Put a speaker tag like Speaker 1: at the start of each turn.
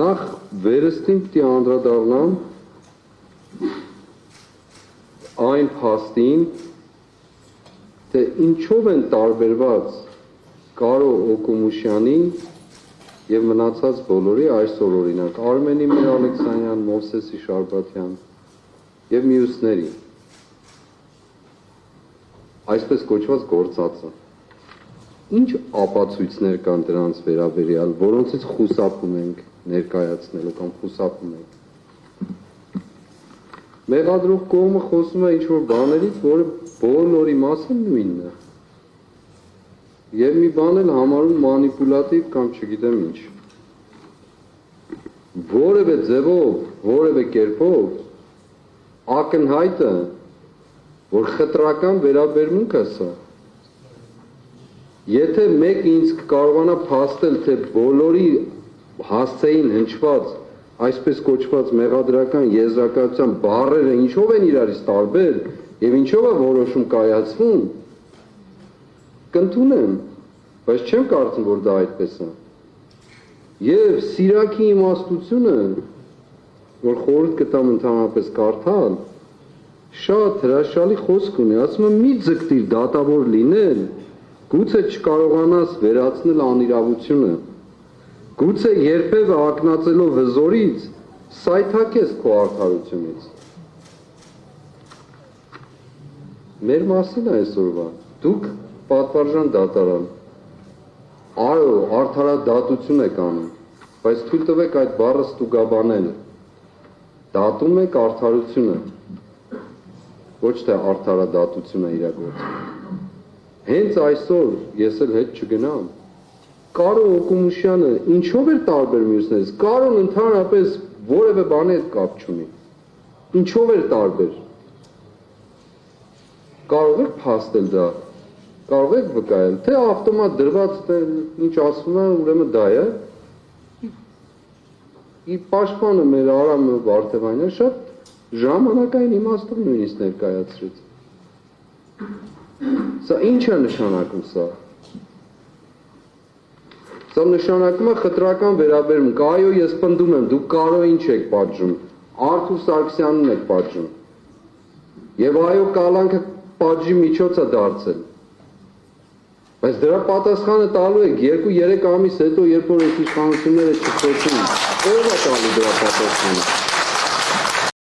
Speaker 1: Նախ վերստին պիտի անդրադառնամ այն փաստին, թե ինչով են տարբերված Կարո Օկումուշյանի եւ մնացած բոլորի այսօր օրինակ Արմենի Մեր Ալեքսանյան, Մովսեսի Շարբաթյան եւ մյուսների այսպես կոչված գործածը։ Ինչ ապացույցներ կան դրանց վերաբերյալ, որոնցից խուսափում ենք ներկայացնելու կամ խուսափում ենք։ Մեղադրող կողմը խոսում է ինչ-որ բաներից, որը բոլորի մասը նույնն է։ Եվ մի բան էլ համարում մանիպուլատիվ կամ չգիտեմ ինչ։ Որևէ ձևով, որևէ կերպով ակնհայտ է, որ խտրական վերաբերմունք է սա։ Եթե մեկ ինձ կարողանա փաստել, թե բոլորի հասցեին հնչված, այսպես կոչված մեղադրական եզրակացության բառերը ինչով են իրարից տարբեր եւ ինչով է որոշում կայացվում, կընդունեմ, բայց չեմ կարծում, որ դա այդպես է։ Եվ Սիրակի իմաստությունը, որ խորհուրդ կտամ ընդհանրապես կարդալ, շատ հրաշալի խոսք ունի, ասում է մի ձգտիր դատավոր լինել, գուցե չկարողանաս վերացնել անիրավությունը, գուցե երբևէ ակնածելով հզորից սայթաքես քո արդարությունից։ Մեր մասին է այսօրվա, դուք պատվարժան դատարան, այո, արդարադատություն եք անում, բայց թույլ տվեք այդ բառը ստուգաբանել, դատում եք արդարությունը, ոչ թե արդարադատությունը իրագործում։ Հենց այսօր ես էլ հետ չգնամ, Կարո Օկումուշյանը ինչով էր տարբեր մյուսներից, Կարոն ընդհանրապես որևէ բանի հետ կապ չունի, ինչով էր տարբեր, կարող եք փաստել դա, կարող եք վկայել, թե ավտոմատ դրված, թե ինչ ասվում է, ուրեմն դա է, իր պաշտպանը մեր Արամը Վարդևանյանը շատ ժամանակային իմաստով նույնիսկ ներկայացրեց։ Սա ինչ է նշանակում սա։ Սա նշանակում է խտրական վերաբերմունք, այո, ես պնդում եմ, դուք Կարոյին չեք պատժում, Արթուր Սարգսյանին եք պատժում, եւ այո, կալանքը պատժի միջոց է դարձել, բայց դրա պատասխանը տալու եք 2-3 ամիս հետո, երբ որ այս իշխանությունները չփոխվեն, ով է տալու դրա պատասխանը։